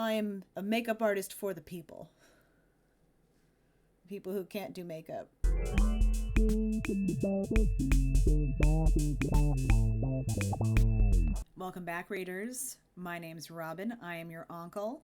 I'm a makeup artist for the people. People who can't do makeup. Welcome back, readers. My name's Robin. I am your uncle.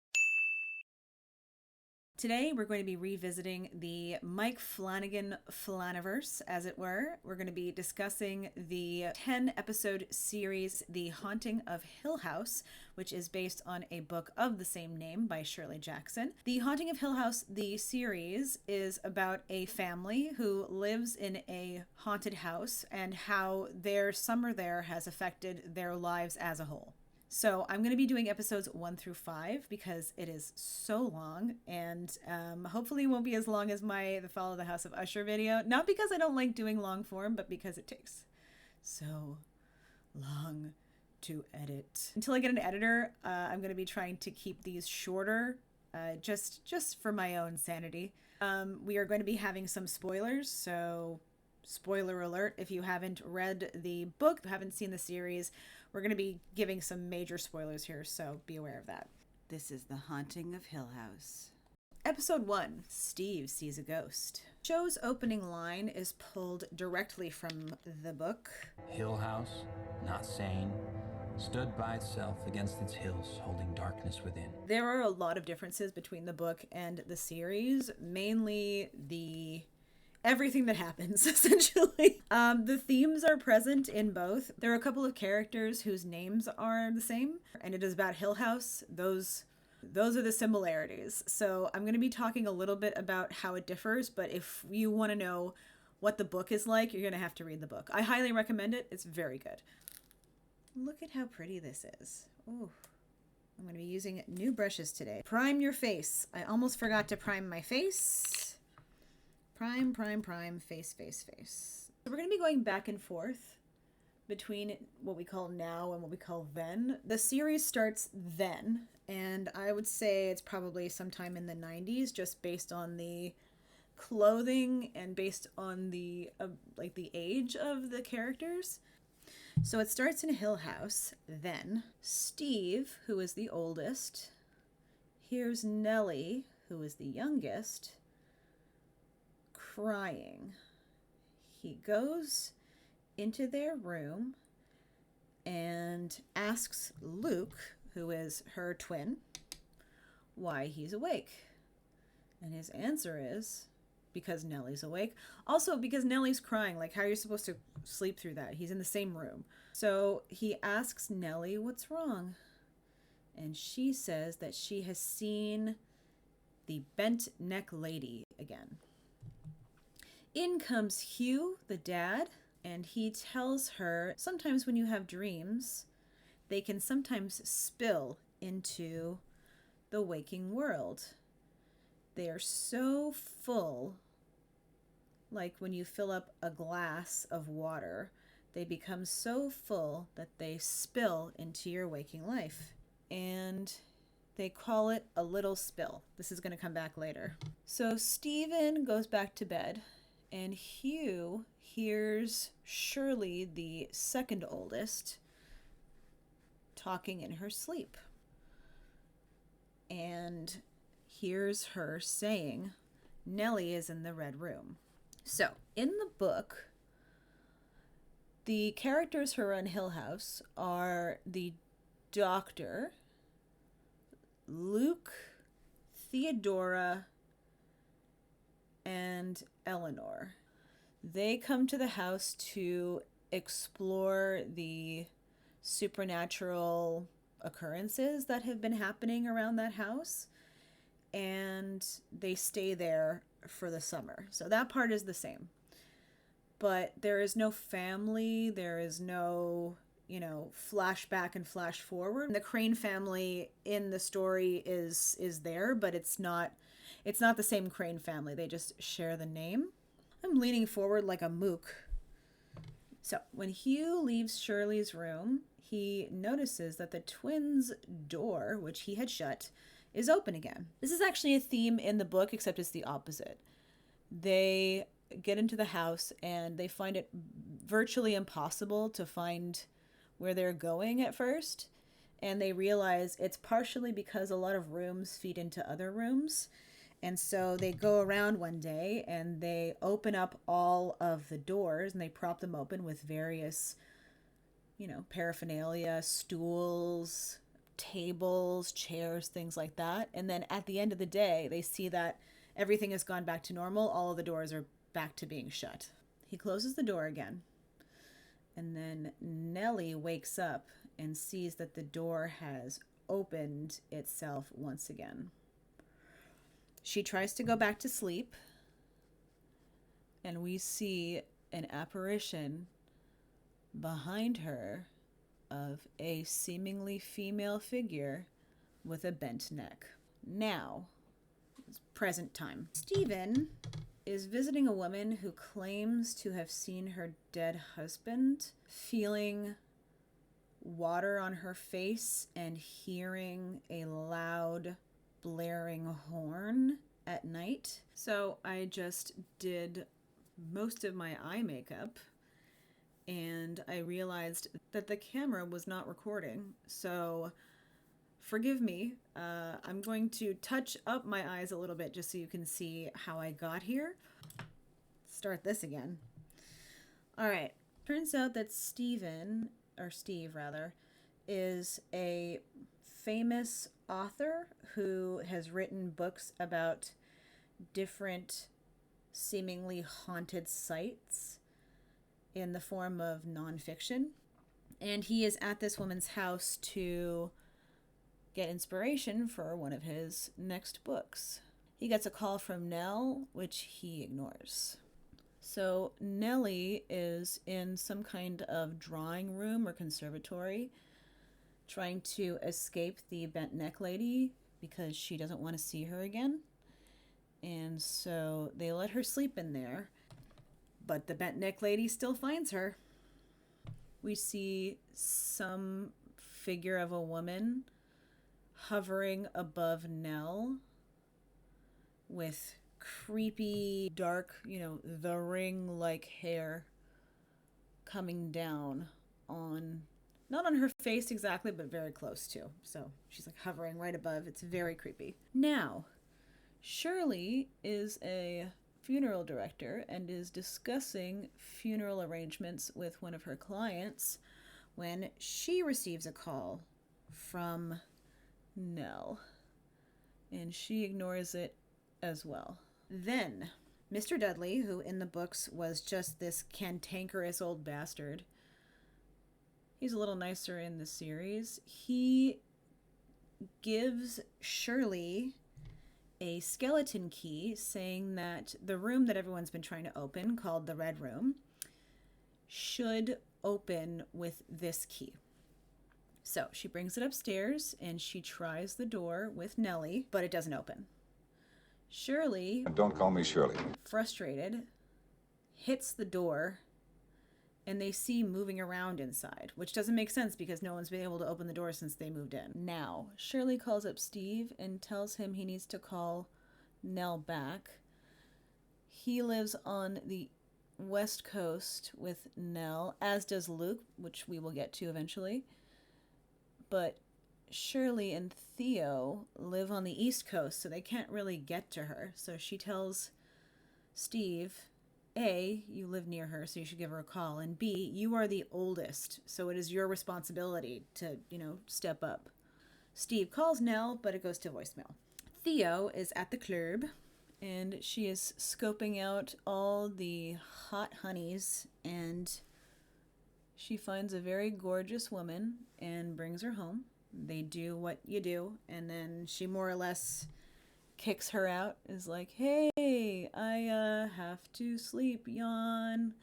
Today, we're going to be revisiting the Mike Flanagan flaniverse, as it were. We're going to be discussing the 10-episode series, The Haunting of Hill House, which is based on a book of the same name by Shirley Jackson. The Haunting of Hill House, the series, is about a family who lives in a haunted house and how their summer there has affected their lives as a whole. So I'm going to be doing episodes 1 through 5 because it is so long, and hopefully it won't be as long as my The Fall of the House of Usher video. Not because I don't like doing long form, but because it takes so long to edit. Until I get an editor, I'm going to be trying to keep these shorter, just for my own sanity. We are going to be having some spoilers, so spoiler alert if you haven't read the book, haven't seen the series. We're going to be giving some major spoilers here, so be aware of that. This is The Haunting of Hill House. Episode 1, Steve Sees a Ghost. Show's opening line is pulled directly from the book. Hill House, not sane, stood by itself against its hills, holding darkness within. There are a lot of differences between the book and the series, mainly everything that happens, essentially. The themes are present in both. There are a couple of characters whose names are the same, and it is about Hill House. Those are the similarities. So I'm going to be talking a little bit about how it differs, but if you want to know what the book is like, you're going to have to read the book. I highly recommend it. It's very good. Look at how pretty this is. Ooh. I'm going to be using new brushes today. Prime your face. I almost forgot to prime my face. Prime, face. So we're going to be going back and forth between what we call now and what we call then. The series starts then, and I would say it's probably sometime in the 90s, just based on the clothing and based on the the age of the characters. So it starts in Hill House then. Steve, who is the oldest, hears Nellie, who is the youngest, crying. He goes into their room and asks Luke, who is her twin, why he's awake. And his answer is, because Nellie's awake. Also, because Nellie's crying. Like, how are you supposed to sleep through that? He's in the same room. So he asks Nellie what's wrong. And she says that she has seen the bent neck lady again. In comes Hugh, the dad, and he tells her sometimes when you have dreams, they can sometimes spill into the waking world. They are so full, like when you fill up a glass of water, they become so full that they spill into your waking life. And they call it a little spill. This is going to come back later. So Stephen goes back to bed, and Hugh hears Shirley, the second oldest, talking in her sleep. And hears her saying, Nellie is in the red room. So, in the book, the characters who are in Hill House are the doctor, Luke, Theodora, and Eleanor. They come to the house to explore the supernatural occurrences that have been happening around that house, and they stay there for the summer. So that part is the same. But there is no family, there is no, flashback and flash forward. The Crane family in the story is there, but it's not the same Crane family. They just share the name. I'm leaning forward like a mook. So when Hugh leaves Shirley's room, he notices that the twins' door, which he had shut, is open again. This is actually a theme in the book, except it's the opposite. They get into the house and they find it virtually impossible to find where they're going at first. And they realize it's partially because a lot of rooms feed into other rooms. And so they go around one day and they open up all of the doors and they prop them open with various, paraphernalia, stools, tables, chairs, things like that. And then at the end of the day, they see that everything has gone back to normal. All of the doors are back to being shut. He closes the door again. And then Nellie wakes up and sees that the door has opened itself once again. She tries to go back to sleep, and we see an apparition behind her of a seemingly female figure with a bent neck. Now, it's present time. Stephen is visiting a woman who claims to have seen her dead husband, feeling water on her face and hearing a loud blaring horn at night. So I just did most of my eye makeup and I realized that the camera was not recording. So forgive me. I'm going to touch up my eyes a little bit just so you can see how I got here. Start this again. All right. Turns out that Steve is a famous author who has written books about different seemingly haunted sites in the form of nonfiction. And he is at this woman's house to get inspiration for one of his next books. He gets a call from Nell, which he ignores. So Nellie is in some kind of drawing room or conservatory trying to escape the bent neck lady because she doesn't want to see her again. And so they let her sleep in there, but the bent neck lady still finds her. We see some figure of a woman hovering above Nell with creepy, dark, the ring-like hair coming down on, not on her face exactly, but very close to. So she's like hovering right above. It's very creepy. Now, Shirley is a funeral director and is discussing funeral arrangements with one of her clients when she receives a call from Nell, and she ignores it as well. Then Mr. Dudley, who in the books was just this cantankerous old bastard, he's a little nicer in the series. He gives Shirley a skeleton key saying that the room that everyone's been trying to open, called the Red Room, should open with this key. So she brings it upstairs and she tries the door with Nellie, but it doesn't open. Shirley, Don't call me Shirley, frustrated, hits the door and they see moving around inside, which doesn't make sense because no one's been able to open the door since they moved in. Now, Shirley calls up Steve and tells him he needs to call Nell back. He lives on the West Coast with Nell, as does Luke, which we will get to eventually. But Shirley and Theo live on the East Coast, so they can't really get to her. So she tells Steve, A, you live near her, so you should give her a call, and B, you are the oldest, so it is your responsibility to, step up. Steve calls Nell, but it goes to voicemail. Theo is at the club, and she is scoping out all the hot honeys, and she finds a very gorgeous woman and brings her home. They do what you do, and then she more or less kicks her out, is like, hey, I have to sleep, yawn.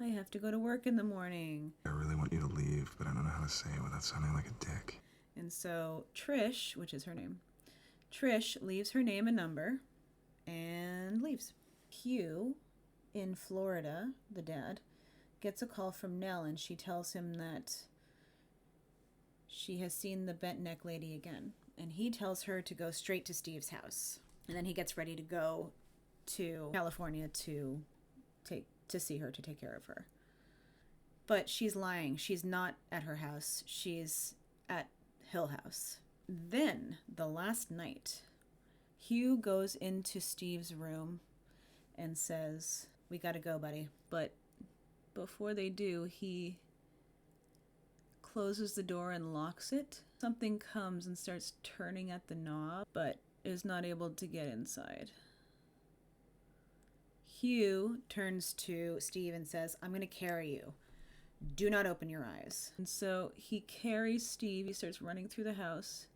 I have to go to work in the morning. I really want you to leave, but I don't know how to say it without sounding like a dick. And so Trish, which is her name, Trish leaves her name and number and leaves. Hugh in Florida, the dad, gets a call from Nell and she tells him that she has seen the bent neck lady again. And he tells her to go straight to Steve's house. And then he gets ready to go to California to see her, to take care of her. But she's lying. She's not at her house. She's at Hill House. Then, the last night, Hugh goes into Steve's room and says, "We gotta go, buddy." But before they do, he closes the door and locks it. Something comes and starts turning at the knob, but is not able to get inside. Hugh turns to Steve and says, "I'm going to carry you. Do not open your eyes." And so he carries Steve. He starts running through the house.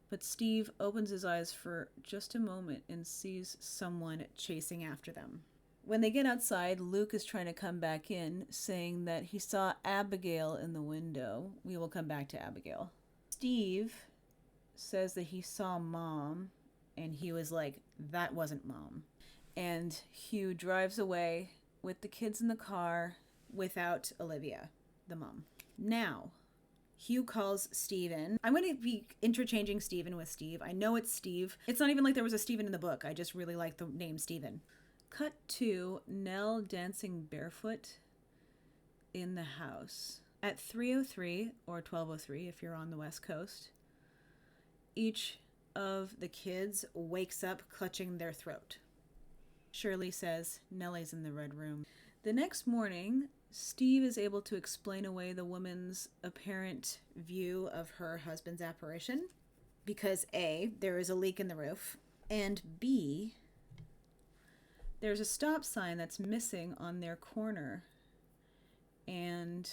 But Steve opens his eyes for just a moment and sees someone chasing after them. When they get outside, Luke is trying to come back in, saying that he saw Abigail in the window. We will come back to Abigail. Steve says that he saw Mom, and he was like, "That wasn't Mom." And Hugh drives away with the kids in the car without Olivia, the mom. Now, Hugh calls Steven. I'm going to be interchanging Steven with Steve. I know it's Steve. It's not even like there was a Steven in the book. I just really like the name Steven. Cut to Nell dancing barefoot in the house. At 3:03 or 12:03 if you're on the West Coast, each of the kids wakes up clutching their throat. Shirley says, "Nellie's in the red room." The next morning, Steve is able to explain away the woman's apparent view of her husband's apparition because A, there is a leak in the roof, and B, there's a stop sign that's missing on their corner. And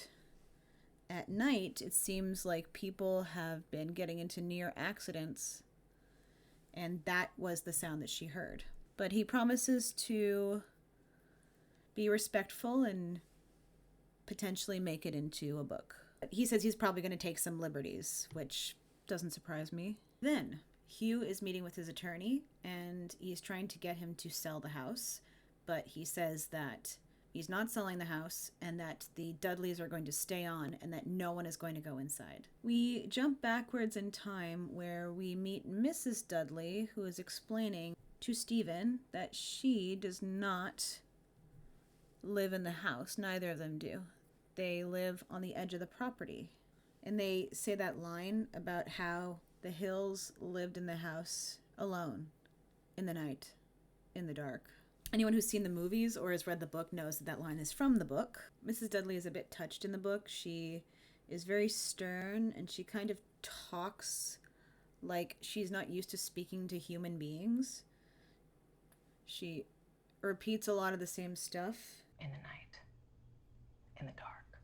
at night, it seems like people have been getting into near accidents, and that was the sound that she heard. But he promises to be respectful and potentially make it into a book. He says he's probably going to take some liberties, which doesn't surprise me. Then Hugh is meeting with his attorney, and he's trying to get him to sell the house, but he says that he's not selling the house and that the Dudleys are going to stay on and that no one is going to go inside. We jump backwards in time where we meet Mrs. Dudley, who is explaining to Stephen that she does not live in the house. Neither of them do. They live on the edge of the property. And they say that line about how the Hills lived in the house alone in the night, in the dark. Anyone who's seen the movies or has read the book knows that that line is from the book. Mrs. Dudley is a bit touched in the book. She is very stern and she kind of talks like she's not used to speaking to human beings. She repeats a lot of the same stuff. In the night, in the dark.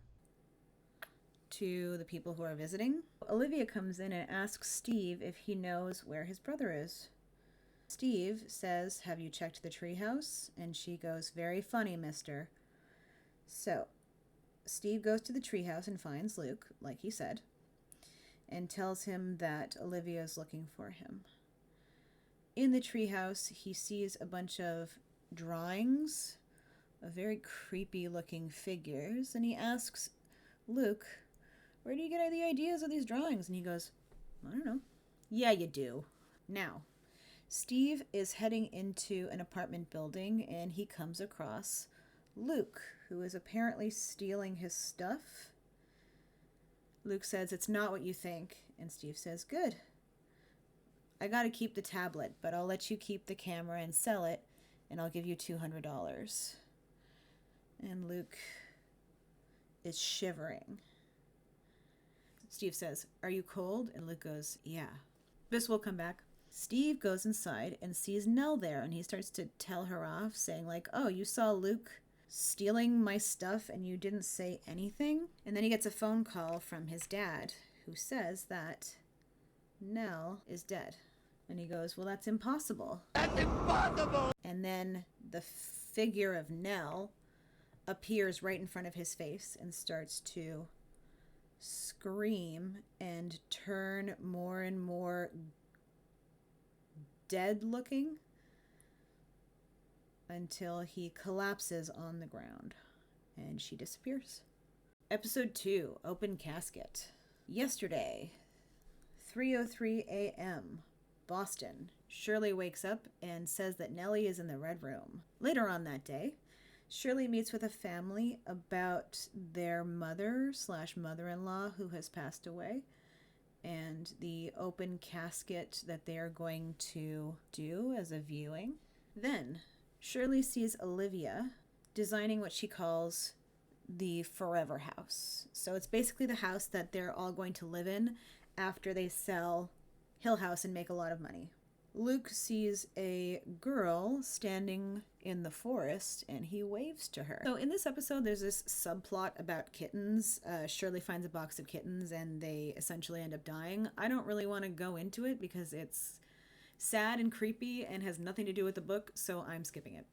To the people who are visiting. Olivia comes in and asks Steve if he knows where his brother is. Steve says, "Have you checked the treehouse?" And she goes, "Very funny, mister." So, Steve goes to the treehouse and finds Luke, like he said, and tells him that Olivia is looking for him. In the treehouse, he sees a bunch of drawings of very creepy looking figures, and he asks Luke, "Where do you get the ideas of these drawings?" And he goes, "I don't know." "Yeah, you do." Now, Steve is heading into an apartment building, and he comes across Luke, who is apparently stealing his stuff. Luke says, "It's not what you think," and Steve says, "Good. I gotta keep the tablet, but I'll let you keep the camera and sell it, and I'll give you $200. And Luke is shivering. Steve says, "Are you cold?" And Luke goes, "Yeah." This will come back. Steve goes inside and sees Nell there, and he starts to tell her off, saying like, "Oh, you saw Luke stealing my stuff and you didn't say anything?" And then he gets a phone call from his dad, who says that Nell is dead. And he goes, "Well, that's impossible." "That's impossible!" And then the figure of Nell appears right in front of his face and starts to scream and turn more and more dead looking until he collapses on the ground and she disappears. Episode 2, Open Casket. Yesterday, 3:03 a.m., Boston. Shirley wakes up and says that Nellie is in the red room. Later on that day, Shirley meets with a family about their mother/mother-in-law who has passed away, and the open casket that they are going to do as a viewing. Then Shirley sees Olivia designing what she calls the forever house. So it's basically the house that they're all going to live in after they sell Hill House and make a lot of money. Luke sees a girl standing in the forest and he waves to her. So in this episode, there's this subplot about kittens. Shirley finds a box of kittens and they essentially end up dying. I don't really want to go into it because it's sad and creepy and has nothing to do with the book, so I'm skipping it.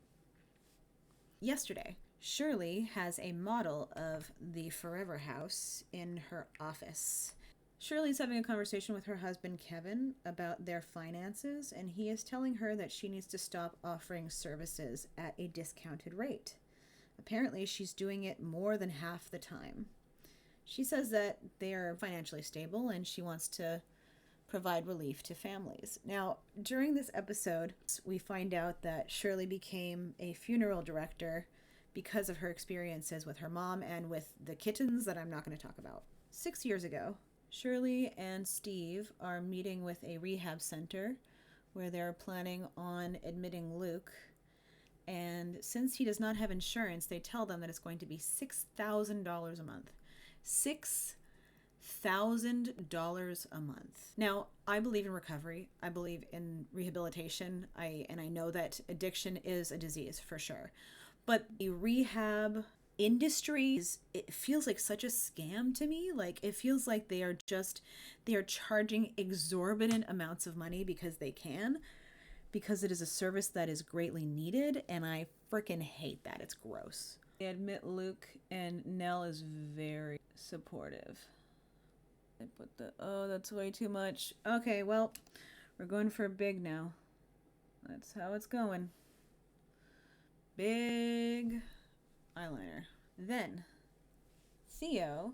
Yesterday, Shirley has a model of the forever house in her office. Shirley's having a conversation with her husband, Kevin, about their finances, and he is telling her that she needs to stop offering services at a discounted rate. Apparently, she's doing it more than half the time. She says that they are financially stable and she wants to provide relief to families. Now, during this episode, we find out that Shirley became a funeral director because of her experiences with her mom and with the kittens that I'm not going to talk about. 6 years ago, Shirley and Steve are meeting with a rehab center where they're planning on admitting Luke. And since he does not have insurance, they tell them that it's going to be $6,000 a month. $6,000 a month. Now, I believe in recovery. I believe in rehabilitation. I know that addiction is a disease for sure. But the rehab industry it feels like such a scam to me. Like, it feels like they are charging exorbitant amounts of money because they can, because it is a service that is greatly needed, and I freaking hate that. It's gross. I admit Luke, and Nell is very supportive. I put oh, that's way too much. Okay, well, we're going for big now. That's how it's going. Big eyeliner. Then Theo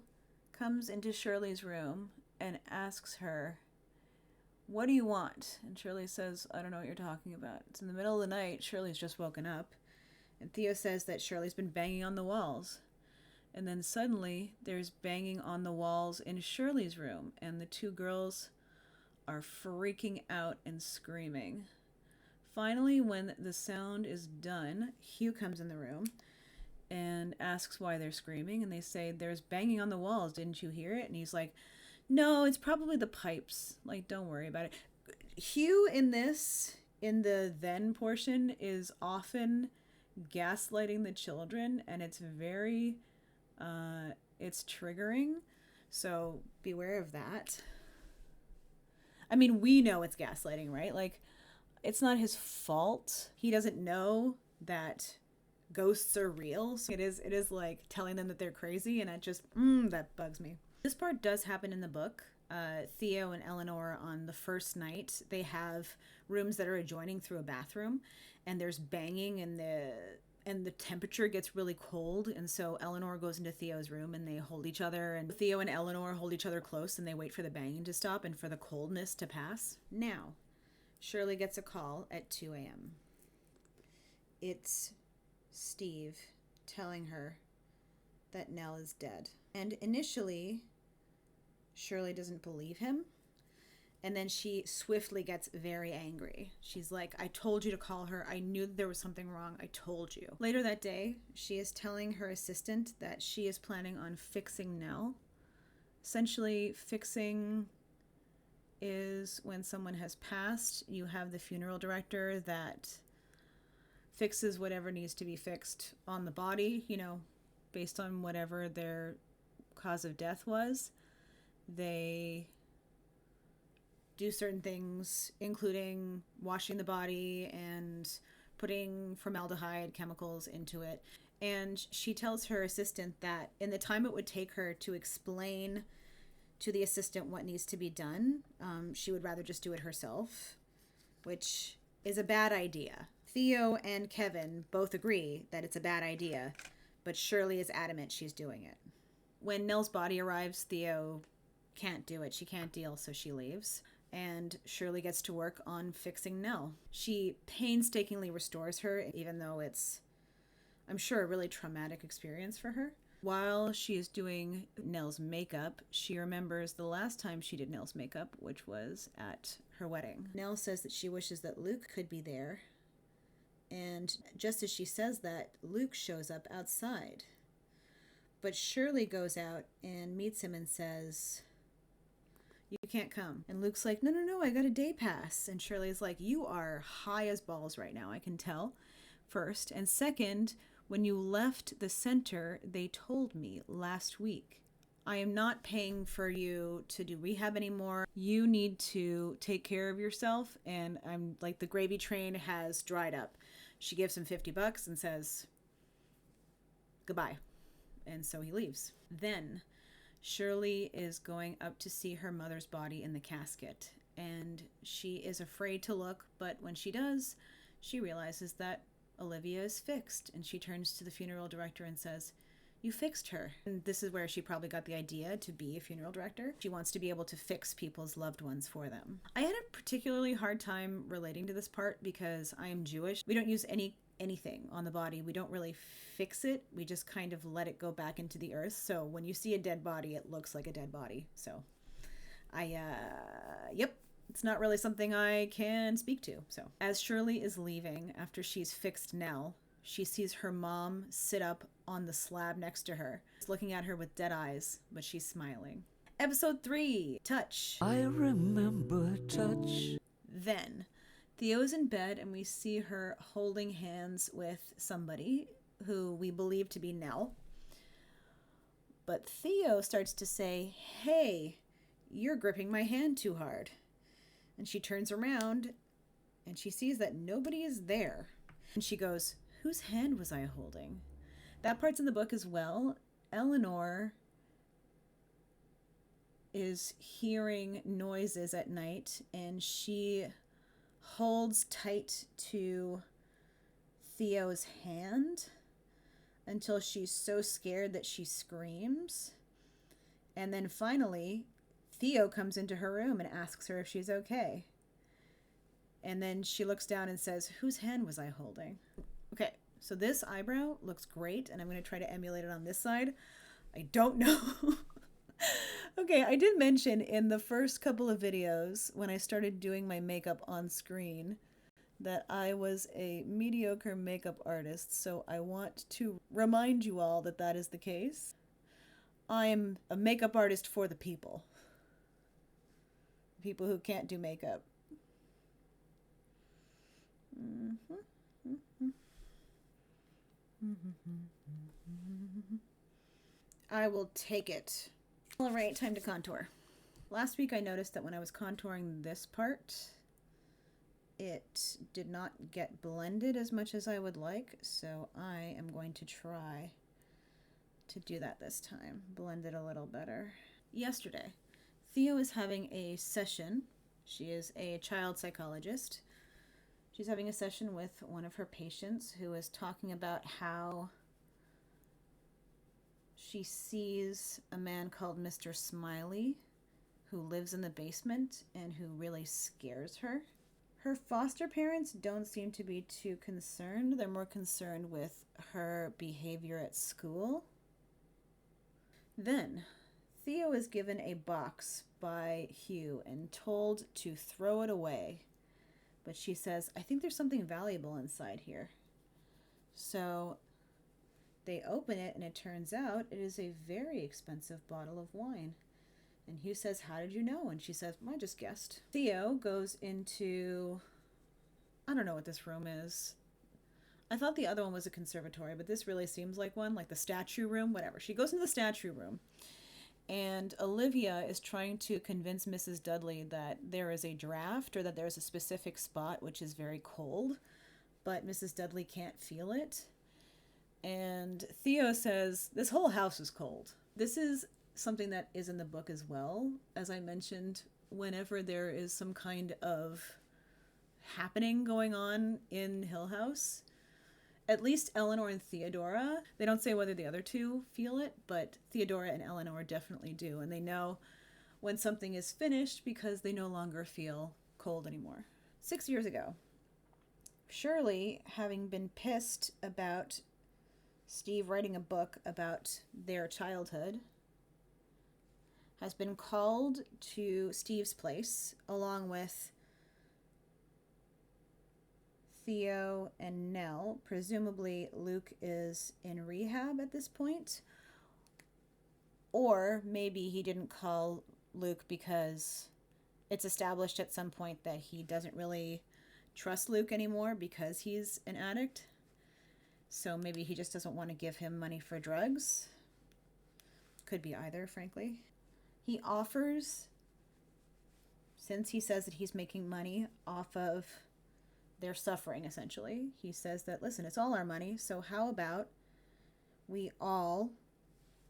comes into Shirley's room and asks her, "What do you want?" And Shirley says, "I don't know what you're talking about." It's in the middle of the night. Shirley's just woken up. And Theo says that Shirley's been banging on the walls. And then suddenly there's banging on the walls in Shirley's room. And the two girls are freaking out and screaming. Finally, when the sound is done, Hugh comes in the room and asks why they're screaming. And they say, "There's banging on the walls. Didn't you hear it?" And he's like, "No, it's probably the pipes. Like, don't worry about it." Hugh in the then portion is often gaslighting the children, and it's very, it's triggering. So beware of that. I mean, we know it's gaslighting, right? Like, it's not his fault. He doesn't know that ghosts are real. So it is like telling them that they're crazy, and it just, that bugs me. This part does happen in the book. Theo and Eleanor, on the first night, they have rooms that are adjoining through a bathroom, and there's banging, and the temperature gets really cold, and so Eleanor goes into Theo's room and they hold each other, and Theo and Eleanor hold each other close, and they wait for the banging to stop and for the coldness to pass. Now, Shirley gets a call at 2 a.m. It's Steve telling her that Nell is dead. And initially, Shirley doesn't believe him. And then she swiftly gets very angry. She's like, "I told you to call her. I knew that there was something wrong. I told you." Later that day, she is telling her assistant that she is planning on fixing Nell. Essentially, fixing is when someone has passed, you have the funeral director that fixes whatever needs to be fixed on the body, based on whatever their cause of death was. They do certain things, including washing the body and putting formaldehyde chemicals into it. And she tells her assistant that in the time it would take her to explain to the assistant what needs to be done, she would rather just do it herself, which is a bad idea. Theo and Kevin both agree that it's a bad idea, but Shirley is adamant she's doing it. When Nell's body arrives, Theo can't do it. She can't deal, so she leaves. And Shirley gets to work on fixing Nell. She painstakingly restores her, even though it's, I'm sure, a really traumatic experience for her. While she is doing Nell's makeup, she remembers the last time she did Nell's makeup, which was at her wedding. Nell says that she wishes that Luke could be there. And just as she says that, Luke shows up outside. But Shirley goes out and meets him and says, "You can't come." And Luke's like, no, I got a day pass. And Shirley's like, "You are high as balls right now, I can tell." First. And second, when you left the center, they told me last week, "I am not paying for you to do rehab anymore. You need to take care of yourself." And I'm like, the gravy train has dried up. She gives him $50 and says, "Goodbye." And so he leaves. Then Shirley is going up to see her mother's body in the casket. And she is afraid to look, but when she does, she realizes that Olivia is fixed. And she turns to the funeral director and says, "You fixed her." And this is where she probably got the idea to be a funeral director. She wants to be able to fix people's loved ones for them. I had a particularly hard time relating to this part because I am Jewish. We don't use anything on the body. We don't really fix it. We just kind of let it go back into the earth. So when you see a dead body, it looks like a dead body. So yep. It's not really something I can speak to. So as Shirley is leaving after she's fixed Nell, she sees her mom sit up on the slab next to her. She's looking at her with dead eyes, but she's smiling. Episode 3, Touch. I remember touch. Then Theo's in bed and we see her holding hands with somebody who we believe to be Nell. But Theo starts to say, "Hey, you're gripping my hand too hard." And she turns around and she sees that nobody is there. And she goes, "Whose hand was I holding?" That part's in the book as well. Eleanor is hearing noises at night and she holds tight to Theo's hand until she's so scared that she screams. And then finally, Theo comes into her room and asks her if she's okay. And then she looks down and says, "Whose hand was I holding?" Okay, so this eyebrow looks great, and I'm going to try to emulate it on this side. I don't know. Okay, I did mention in the first couple of videos when I started doing my makeup on screen that I was a mediocre makeup artist, so I want to remind you all that that is the case. I'm a makeup artist for the people. People who can't do makeup. I will take it. All right, time to contour. Last week I noticed that when I was contouring this part, it did not get blended as much as I would like, so I am going to try to do that this time. Blend it a little better. Yesterday, Theo is having a session. She is a child psychologist. She's having a session with one of her patients who is talking about how she sees a man called Mr. Smiley who lives in the basement and who really scares her. Her foster parents don't seem to be too concerned. They're more concerned with her behavior at school. Then Theo is given a box by Hugh and told to throw it away. But she says, "I think there's something valuable inside here." So they open it and it turns out it is a very expensive bottle of wine. And Hugh says, "How did you know?" And she says, "Well, I just guessed." Theo goes into, I don't know what this room is. I thought the other one was a conservatory, but this really seems like one, like the statue room, whatever. She goes into the statue room. And Olivia is trying to convince Mrs. Dudley that there is a draft or that there's a specific spot which is very cold, but Mrs. Dudley can't feel it. And Theo says, "This whole house is cold." This is something that is in the book as well. As I mentioned, whenever there is some kind of happening going on in Hill House, at least Eleanor and Theodora, they don't say whether the other two feel it, but Theodora and Eleanor definitely do. And they know when something is finished because they no longer feel cold anymore. 6 years ago, Shirley, having been pissed about Steve writing a book about their childhood, has been called to Steve's place along with Theo and Nell. Presumably Luke is in rehab at this point. Or maybe he didn't call Luke because it's established at some point that he doesn't really trust Luke anymore because he's an addict. So maybe he just doesn't want to give him money for drugs. Could be either, frankly. He offers, since he says that he's making money off of their suffering, essentially, he says that, listen, it's all our money, so how about we all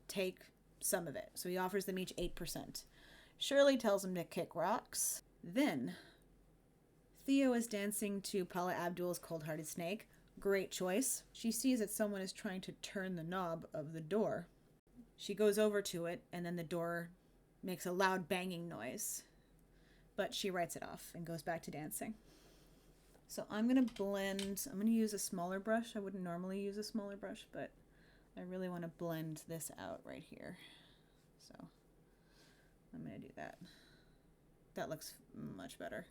take some of it? So he offers them each 8%. Shirley tells him to kick rocks. Then Theo is dancing to Paula Abdul's Cold Hearted Snake. Great choice. She sees that someone is trying to turn the knob of the door. She goes over to it, and then the door makes a loud banging noise. But she writes it off and goes back to dancing. So I'm going to blend. I'm going to use a smaller brush. I wouldn't normally use a smaller brush, but I really want to blend this out right here. So I'm going to do that. That looks much better.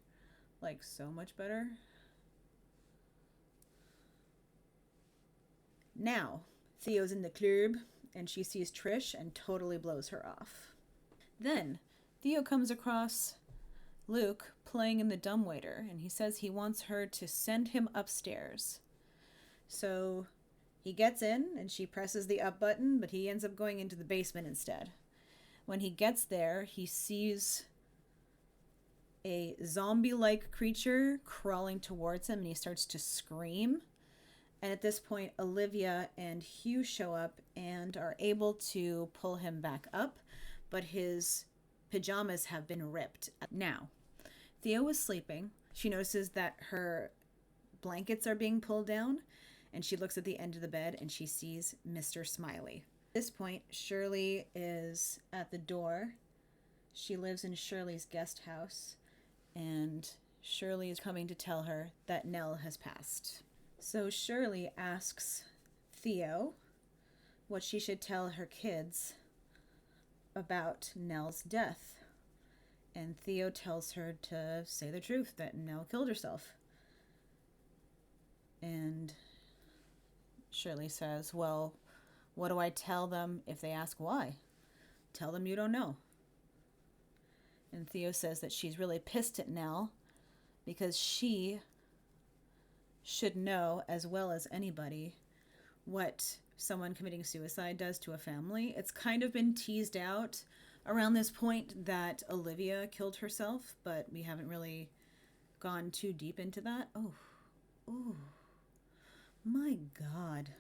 Like, so much better. Now, Theo's in the club, and she sees Trish and totally blows her off. Then, Theo comes across Luke playing in the dumbwaiter, and he says he wants her to send him upstairs. So he gets in, and she presses the up button, but he ends up going into the basement instead. When he gets there, he sees a zombie-like creature crawling towards him, and he starts to scream. And at this point, Olivia and Hugh show up and are able to pull him back up, but his pajamas have been ripped. Now, Theo was sleeping. She notices that her blankets are being pulled down, and she looks at the end of the bed and she sees Mr. Smiley. At this point, Shirley is at the door. She lives in Shirley's guest house, and Shirley is coming to tell her that Nell has passed. So Shirley asks Theo what she should tell her kids about Nell's death. And Theo tells her to say the truth, that Nell killed herself. And Shirley says, well, what do I tell them if they ask why? Tell them you don't know. And Theo says that she's really pissed at Nell because she should know as well as anybody what someone committing suicide does to a family. It's kind of been teased out around this point that Olivia killed herself, but we haven't really gone too deep into that. Oh, my God.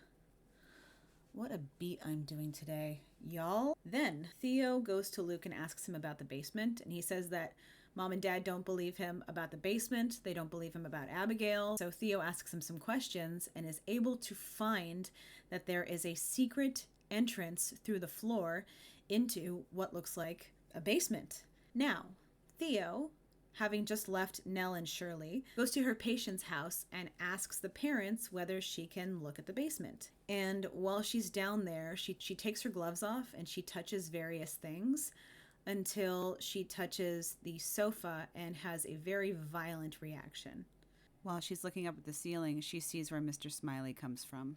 What a beat I'm doing today, y'all. Then Theo goes to Luke and asks him about the basement, and he says that Mom and Dad don't believe him about the basement. They don't believe him about Abigail. So Theo asks him some questions and is able to find that there is a secret entrance through the floor into what looks like a basement. Now, Theo, having just left Nell and Shirley, goes to her patient's house and asks the parents whether she can look at the basement. And while she's down there, she takes her gloves off and she touches various things until she touches the sofa and has a very violent reaction. While she's looking up at the ceiling, she sees where Mr. Smiley comes from.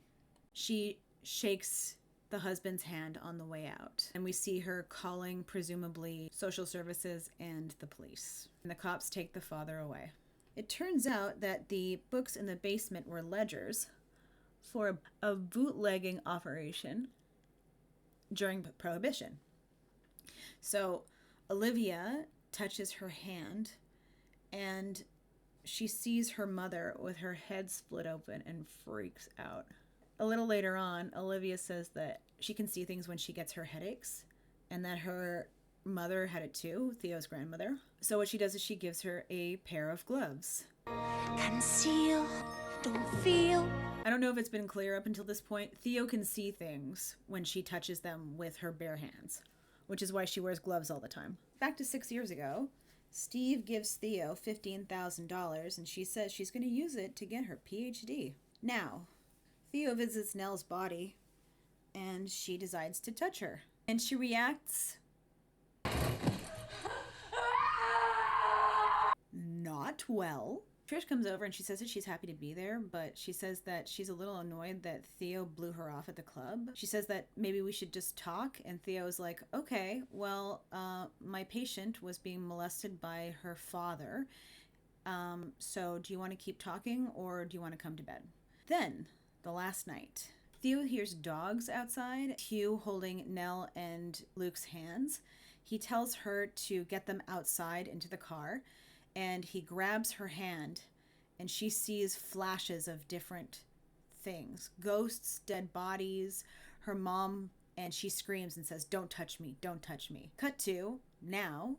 She shakes the husband's hand on the way out, and we see her calling presumably social services and the police. And the cops take the father away. It turns out that the books in the basement were ledgers for a bootlegging operation during Prohibition. So Olivia touches her hand and she sees her mother with her head split open and freaks out. A little later on, Olivia says that she can see things when she gets her headaches and that her mother had it too, Theo's grandmother. So what she does is she gives her a pair of gloves. Conceal, don't feel. I don't know if it's been clear up until this point. Theo can see things when she touches them with her bare hands, which is why she wears gloves all the time. Back to 6 years ago, Steve gives Theo $15,000 and she says she's going to use it to get her PhD. Now, Theo visits Nell's body and she decides to touch her. And she reacts not well. Trish comes over and she says that she's happy to be there, but she says that she's a little annoyed that Theo blew her off at the club. She says that maybe we should just talk, and Theo's like, okay, well, my patient was being molested by her father, so do you want to keep talking or do you want to come to bed? Then, the last night, Theo hears dogs outside, Hugh holding Nell and Luke's hands. He tells her to get them outside into the car, and he grabs her hand, and she sees flashes of different things. Ghosts, dead bodies, her mom, and she screams and says, don't touch me, don't touch me. Cut to, now,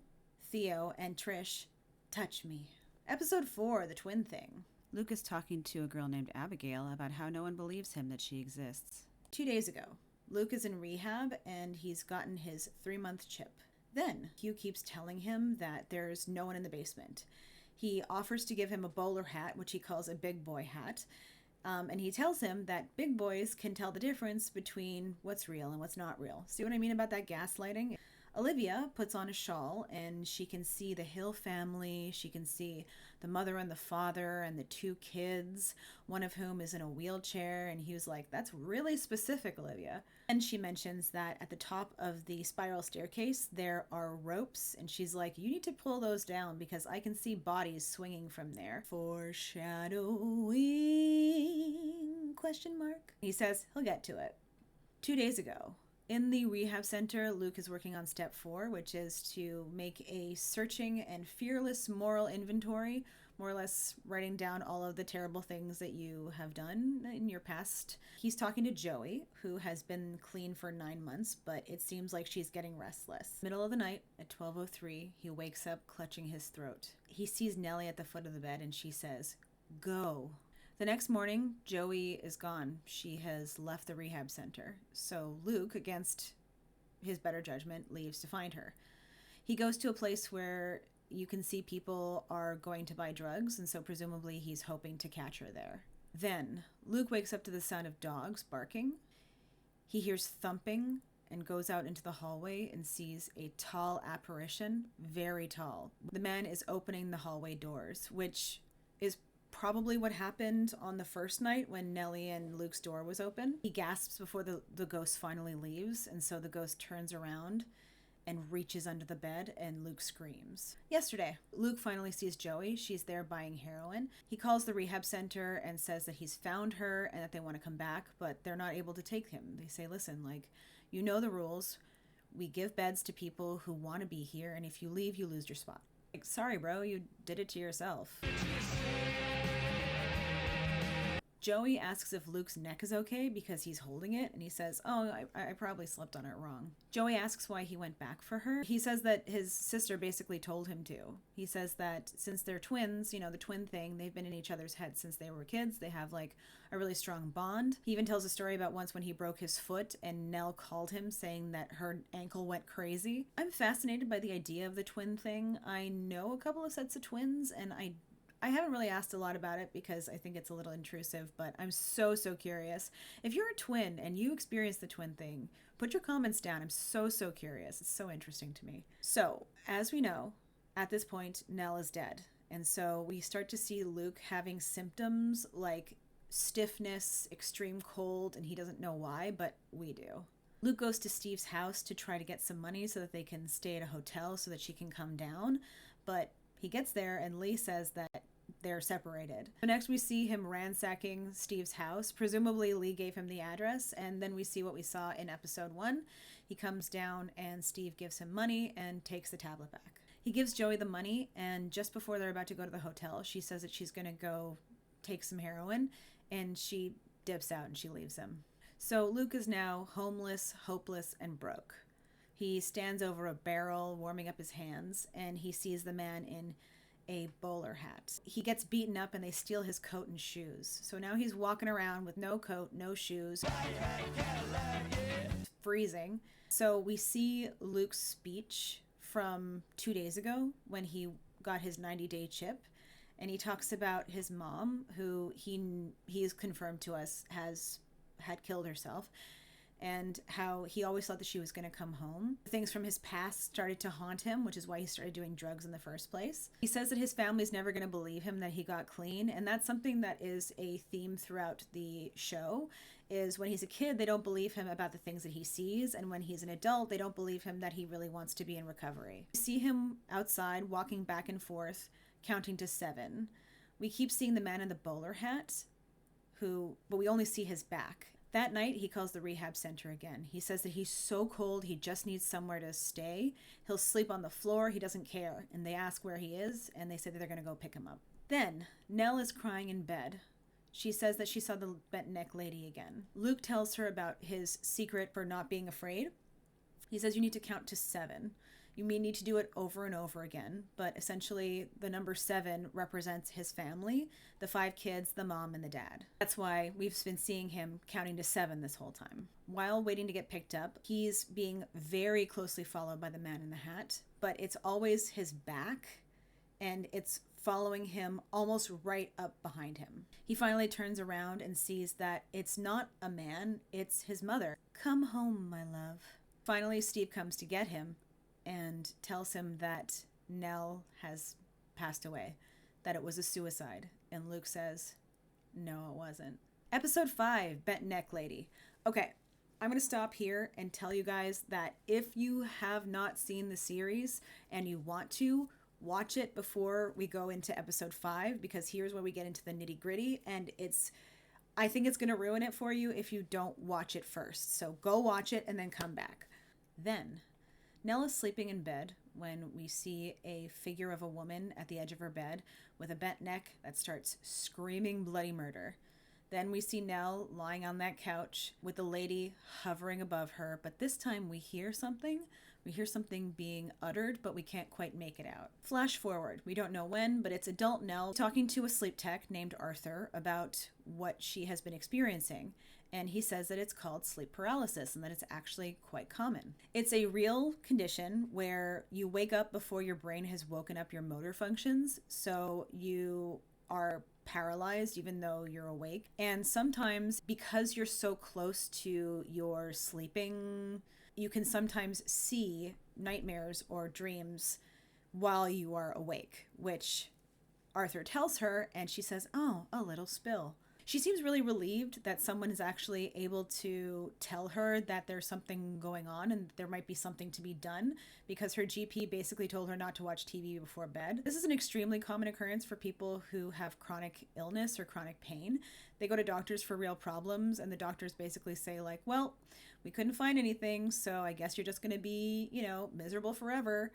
Theo and Trish touch me. Episode 4, the twin thing. Luke is talking to a girl named Abigail about how no one believes him that she exists. 2 days ago, Luke is in rehab and he's gotten his 3-month chip. Then, Hugh keeps telling him that there's no one in the basement. He offers to give him a bowler hat, which he calls a big boy hat, and he tells him that big boys can tell the difference between what's real and what's not real. See what I mean about that gaslighting? Olivia puts on a shawl and she can see the Hill family. She can see the mother and the father and the 2 kids, one of whom is in a wheelchair. And he was like, that's really specific, Olivia. And she mentions that at the top of the spiral staircase, there are ropes. And she's like, you need to pull those down because I can see bodies swinging from there. Foreshadowing, question mark. He says he'll get to it. 2 days ago, in the rehab center, Luke is working on step 4, which is to make a searching and fearless moral inventory, more or less writing down all of the terrible things that you have done in your past. He's talking to Joey, who has been clean for 9 months, but it seems like she's getting restless. Middle of the night, at 12:03, he wakes up clutching his throat. He sees Nellie at the foot of the bed and she says, go. The next morning, Joey is gone. She has left the rehab center. So Luke, against his better judgment, leaves to find her. He goes to a place where you can see people are going to buy drugs, and so presumably he's hoping to catch her there. Then, Luke wakes up to the sound of dogs barking. He hears thumping and goes out into the hallway and sees a tall apparition, very tall. The man is opening the hallway doors, which is probably what happened on the first night when Nellie and Luke's door was open. He gasps before the ghost finally leaves, and so the ghost turns around and reaches under the bed, and Luke screams. Yesterday, Luke finally sees Joey. She's there buying heroin. He calls the rehab center and says that he's found her and that they want to come back, but they're not able to take him. They say, listen, like, you know the rules. We give beds to people who want to be here, and if you leave, you lose your spot. Like, sorry, bro, you did it to yourself. Joey asks if Luke's neck is okay because he's holding it, and he says, oh, I probably slept on it wrong. Joey asks why he went back for her. He says that his sister basically told him to. He says that since they're twins, you know, the twin thing, they've been in each other's heads since they were kids. They have, like, a really strong bond. He even tells a story about once when he broke his foot and Nell called him saying that her ankle went crazy. I'm fascinated by the idea of the twin thing. I know a couple of sets of twins, and I haven't really asked a lot about it because I think it's a little intrusive, but I'm so curious. If you're a twin and you experience the twin thing, put your comments down. I'm so curious. It's so interesting to me. So, as we know, at this point, Nell is dead. And so we start to see Luke having symptoms like stiffness, extreme cold, and he doesn't know why, but we do. Luke goes to Steve's house to try to get some money so that they can stay at a hotel so that she can come down, but he gets there and Lee says that they're separated. So next we see him ransacking Steve's house. Presumably Lee gave him the address, and then we see what we saw in episode 1. He comes down and Steve gives him money and takes the tablet back. He gives Joey the money, and just before they're about to go to the hotel, she says that she's going to go take some heroin, and she dips out and she leaves him. So Luke is now homeless, hopeless, and broke. He stands over a barrel, warming up his hands, and he sees the man in a bowler hat. He gets beaten up and they steal his coat and shoes. So now he's walking around with no coat, no shoes. Freezing. So we see Luke's speech from 2 days ago when he got his 90-day chip, and he talks about his mom, who he's confirmed to us had killed herself. and how he always thought that she was going to come home. Things from his past started to haunt him, which is why he started doing drugs in the first place. He says that his family's never going to believe him that he got clean, and that's something that is a theme throughout the show, is when he's a kid, they don't believe him about the things that he sees, and when he's an adult, they don't believe him that he really wants to be in recovery. We see him outside walking back and forth, counting to 7. We keep seeing the man in the bowler hat, but we only see his back. That night, he calls the rehab center again. He says that he's so cold, he just needs somewhere to stay. He'll sleep on the floor, he doesn't care. And they ask where he is, and they say that they're going to go pick him up. Then, Nell is crying in bed. She says that she saw the bent neck lady again. Luke tells her about his secret for not being afraid. He says you need to count to 7. You may need to do it over and over again, but essentially the number 7 represents his family, the 5 kids, the mom, and the dad. That's why we've been seeing him counting to 7 this whole time. While waiting to get picked up, he's being very closely followed by the man in the hat, but it's always his back, and it's following him almost right up behind him. He finally turns around and sees that it's not a man, it's his mother. "Come home, my love." Finally, Steve comes to get him and tells him that Nell has passed away, that it was a suicide. And Luke says, no, it wasn't. Episode 5, Bent Neck Lady. Okay, I'm going to stop here and tell you guys that if you have not seen the series and you want to, watch it before we go into episode 5, because here's where we get into the nitty gritty, and I think it's going to ruin it for you if you don't watch it first. So go watch it and then come back. Then Nell is sleeping in bed when we see a figure of a woman at the edge of her bed with a bent neck that starts screaming bloody murder. Then we see Nell lying on that couch with the lady hovering above her, but this time we hear something. We hear something being uttered, but we can't quite make it out. Flash forward. We don't know when, but it's adult Nell talking to a sleep tech named Arthur about what she has been experiencing. And he says that it's called sleep paralysis and that it's actually quite common. It's a real condition where you wake up before your brain has woken up your motor functions, so you are paralyzed even though you're awake. And sometimes, because you're so close to your sleeping, you can sometimes see nightmares or dreams while you are awake, which Arthur tells her, and she says, "Oh, a little spill." She seems really relieved that someone is actually able to tell her that there's something going on and there might be something to be done, because her GP basically told her not to watch TV before bed. This is an extremely common occurrence for people who have chronic illness or chronic pain. They go to doctors for real problems, and the doctors basically say, like, well, we couldn't find anything, so I guess you're just going to be, miserable forever.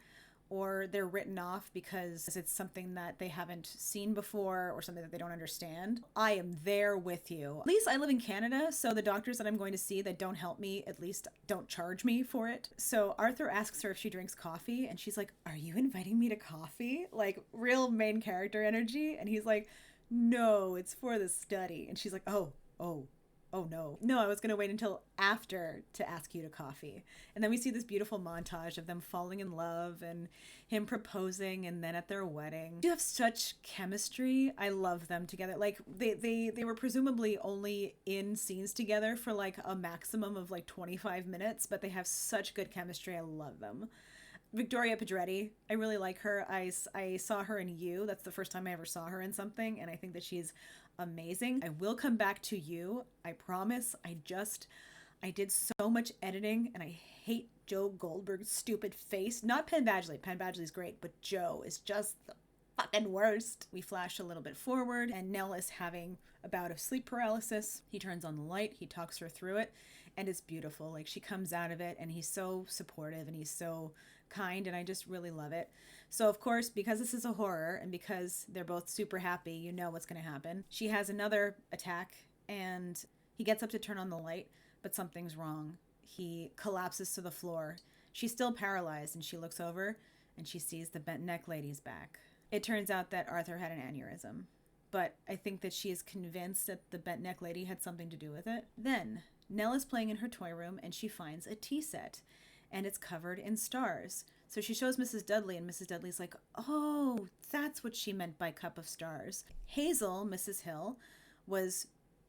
Or they're written off because it's something that they haven't seen before or something that they don't understand. I am there with you. At least I live in Canada, so the doctors that I'm going to see that don't help me at least don't charge me for it. So Arthur asks her if she drinks coffee, and she's like, "Are you inviting me to coffee?" Like, real main character energy. And he's like, "No, it's for the study." And she's like, oh no. No, I was going to wait until after to ask you to coffee. And then we see this beautiful montage of them falling in love and him proposing, and then at their wedding. They have such chemistry. I love them together. Like, they were presumably only in scenes together for like a maximum of like 25 minutes, but they have such good chemistry. I love them. Victoria Pedretti, I really like her. I saw her in You. That's the first time I ever saw her in something, and I think that she's amazing. I will come back to You, I promise. I did so much editing, and I hate Joe Goldberg's stupid face. Not Penn Badgley. Penn Badgley's great, but Joe is just the fucking worst. We flash a little bit forward, and Nell is having a bout of sleep paralysis. He turns on the light, he talks her through it, and it's beautiful. Like, she comes out of it, and he's so supportive, and he's so kind, and I just really love it. So of course, because this is a horror and because they're both super happy, you know what's going to happen. She has another attack, and he gets up to turn on the light, but something's wrong. He collapses to the floor. She's still paralyzed, and she looks over and she sees the bent neck lady's back. It turns out that Arthur had an aneurysm, but I think that she is convinced that the bent neck lady had something to do with it. Then Nell is playing in her toy room, and she finds a tea set, and it's covered in stars. So she shows Mrs. Dudley, and Mrs. Dudley's like, oh, that's what she meant by cup of stars. Hazel, Mrs. Hill, was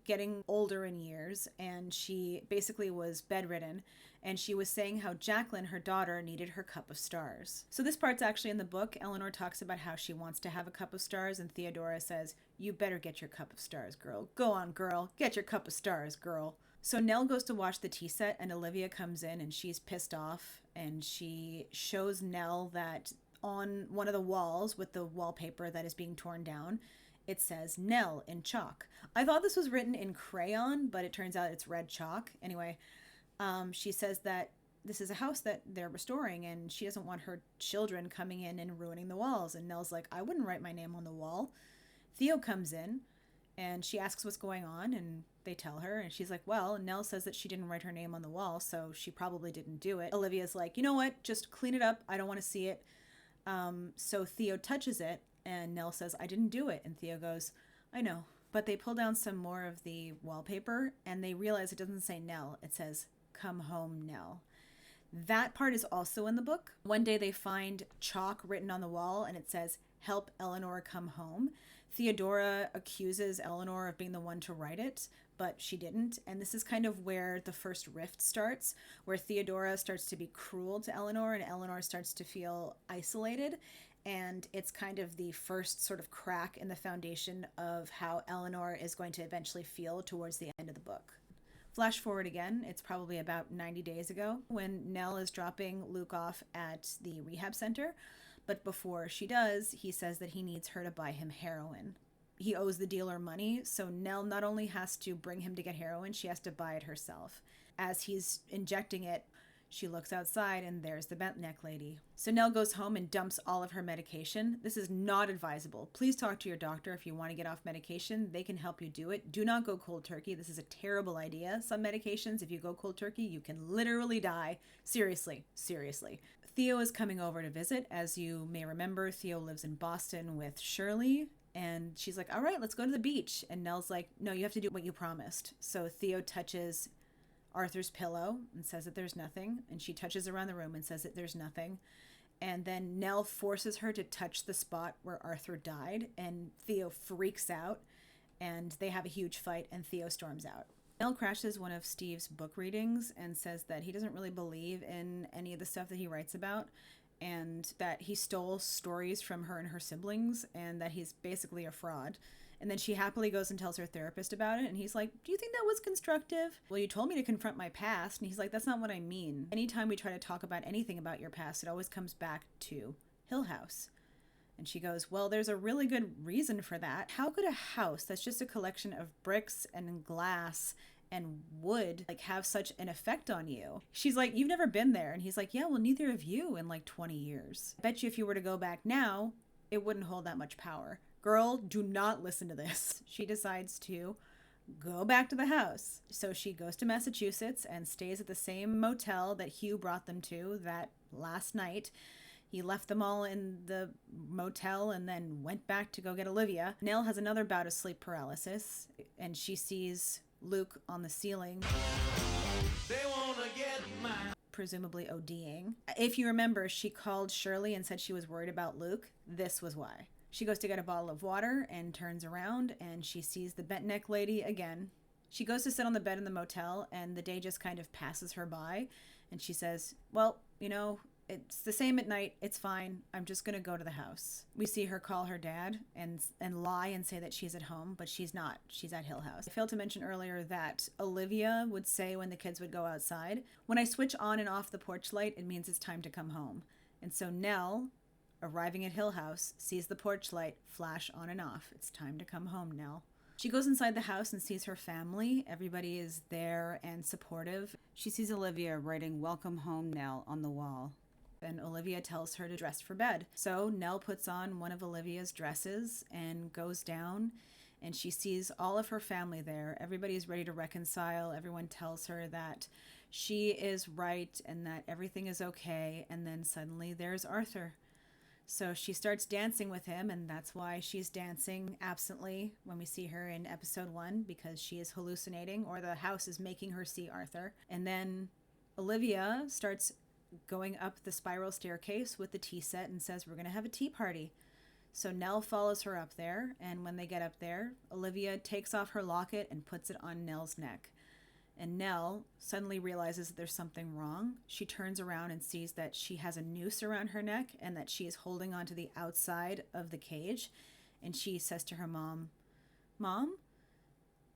getting older in years, and she basically was bedridden, and she was saying how Jacqueline, her daughter, needed her cup of stars. So this part's actually in the book. Eleanor talks about how she wants to have a cup of stars, and Theodora says, "You better get your cup of stars, girl. Go on, girl. Get your cup of stars, girl." So Nell goes to watch the tea set, and Olivia comes in, and she's pissed off, and she shows Nell that on one of the walls with the wallpaper that is being torn down, it says Nell in chalk. I thought this was written in crayon, but it turns out it's red chalk. Anyway, she says that this is a house that they're restoring, and she doesn't want her children coming in and ruining the walls. And Nell's like, "I wouldn't write my name on the wall." Theo comes in, and she asks what's going on, and they tell her, and she's like, well, and Nell says that she didn't write her name on the wall, so she probably didn't do it. Olivia's like, you know what, just clean it up, I don't want to see it. So Theo touches it, and Nell says, I didn't do it, and Theo goes, I know. But they pull down some more of the wallpaper, and they realize it doesn't say Nell, it says, "Come home, Nell." That part is also in the book. One day they find chalk written on the wall, and it says, "Help Eleanor come home." Theodora accuses Eleanor of being the one to write it, but she didn't. And this is kind of where the first rift starts, where Theodora starts to be cruel to Eleanor, and Eleanor starts to feel isolated. And it's kind of the first sort of crack in the foundation of how Eleanor is going to eventually feel towards the end of the book. Flash forward again, it's probably about 90 days ago when Nell is dropping Luke off at the rehab center. But before she does, he says that he needs her to buy him heroin. He owes the dealer money, so Nell not only has to bring him to get heroin, she has to buy it herself. As he's injecting it, she looks outside, and there's the bent neck lady. So Nell goes home and dumps all of her medication. This is not advisable. Please talk to your doctor if you want to get off medication. They can help you do it. Do not go cold turkey. This is a terrible idea. Some medications, if you go cold turkey, you can literally die. Seriously, seriously. Theo is coming over to visit. As you may remember, Theo lives in Boston with Shirley, and she's like, all right, let's go to the beach. And Nell's like, no, you have to do what you promised. So Theo touches Arthur's pillow and says that there's nothing, and she touches around the room and says that there's nothing. And then Nell forces her to touch the spot where Arthur died, and Theo freaks out, and they have a huge fight, and Theo storms out. Nell crashes one of Steve's book readings and says that he doesn't really believe in any of the stuff that he writes about, and that he stole stories from her and her siblings, and that he's basically a fraud. And then she happily goes and tells her therapist about it, and he's like, do you think that was constructive? Well, you told me to confront my past. And he's like, that's not what I mean. Anytime we try to talk about anything about your past, it always comes back to Hill House. And she goes, well, there's a really good reason for that. How could a house that's just a collection of bricks and glass and wood have such an effect on you? She's like, you've never been there. And he's like, yeah, well, neither have you in 20 years. I bet you if you were to go back now, it wouldn't hold that much power. Girl, do not listen to this. She decides to go back to the house. So she goes to Massachusetts and stays at the same motel that Hugh brought them to that last night. He left them all in the motel and then went back to go get Olivia. Nell has another bout of sleep paralysis, and she sees Luke on the ceiling, they wanna get mine, presumably ODing. If you remember, she called Shirley and said she was worried about Luke. This was why. She goes to get a bottle of water and turns around, and she sees the bent neck lady again. She goes to sit on the bed in the motel, and the day just kind of passes her by, and she says, well, it's the same at night. It's fine. I'm just going to go to the house. We see her call her dad and lie and say that she's at home, but she's not. She's at Hill House. I failed to mention earlier that Olivia would say when the kids would go outside, when I switch on and off the porch light, it means it's time to come home. And so Nell, arriving at Hill House, sees the porch light flash on and off. It's time to come home, Nell. She goes inside the house and sees her family. Everybody is there and supportive. She sees Olivia writing "Welcome home, Nell" on the wall. And Olivia tells her to dress for bed. So Nell puts on one of Olivia's dresses and goes down, and she sees all of her family there. Everybody's ready to reconcile. Everyone tells her that she is right and that everything is okay. And then suddenly there's Arthur. So she starts dancing with him, and that's why she's dancing absently when we see her in episode 1, because she is hallucinating, or the house is making her see Arthur. And then Olivia starts going up the spiral staircase with the tea set and says, we're going to have a tea party. So Nell follows her up there, and when they get up there, Olivia takes off her locket and puts it on Nell's neck. And Nell suddenly realizes that there's something wrong. She turns around and sees that she has a noose around her neck and that she is holding onto the outside of the cage. And she says to her mom, "Mom?"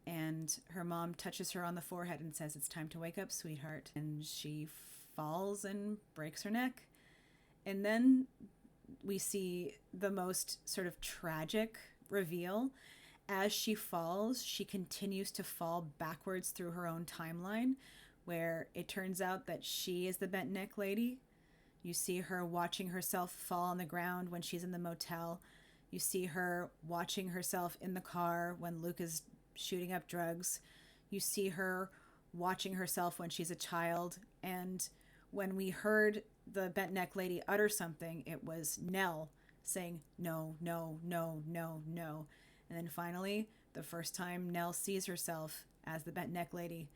And her mom touches her on the forehead and says, "It's time to wake up, sweetheart." And she falls and breaks her neck. And then we see the most sort of tragic reveal. As she falls, she continues to fall backwards through her own timeline, where it turns out that she is the bent neck lady. You see her watching herself fall on the ground when she's in the motel. You see her watching herself in the car when Luke is shooting up drugs. You see her watching herself when she's a child. And when we heard the bent neck lady utter something, it was Nell saying, "No, no, no, no, no." And then finally, the first time Nell sees herself as the bent neck lady,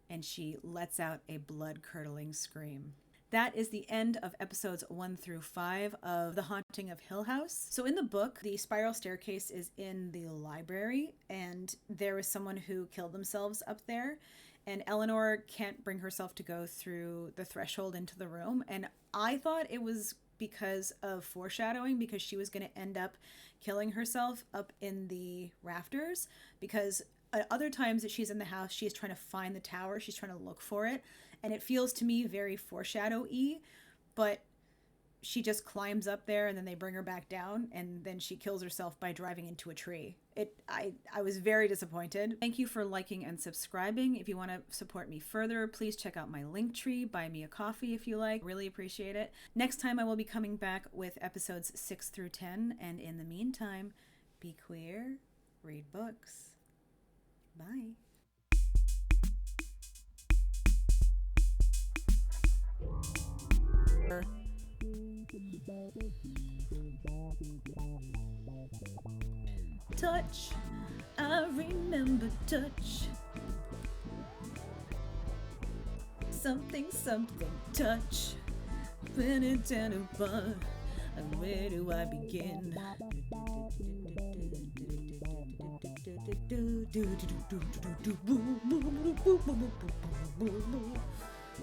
and she lets out a blood-curdling scream. That is the end of episodes 1 through 5 of The Haunting of Hill House. So in the book, the spiral staircase is in the library, and there is someone who killed themselves up there, and Eleanor can't bring herself to go through the threshold into the room. And I thought it was because of foreshadowing, because she was going to end up killing herself up in the rafters, because at other times that she's in the house, she's trying to find the tower, she's trying to look for it, and it feels to me very foreshadow-y, but she just climbs up there and then they bring her back down, and then she kills herself by driving into a tree. I was very disappointed. Thank you for liking and subscribing. If you want to support me further, please check out my Linktree, buy me a coffee if you like. Really appreciate it. Next time I will be coming back with episodes 6 through 10, and in the meantime, be queer, read books. Bye. Touch, I remember touch. Something, something, touch. When it's in a bar, and where do I begin?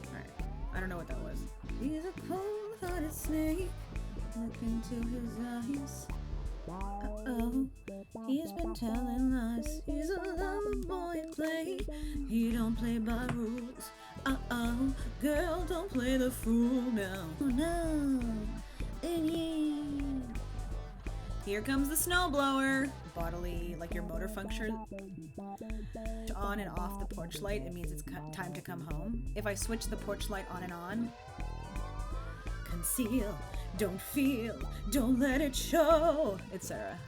Alright, I don't know what that was. He's a cold-hearted snake. Look into his eyes. Uh-oh, he's been telling lies. He's a lover boy at play. He don't play by rules. Uh-oh, girl, don't play the fool now. Oh no, here comes the snowblower. Bodily, like your motor function on and off the porch light, it means it's time to come home. If I switch the porch light on and on, conceal, don't feel, don't let it show, etc.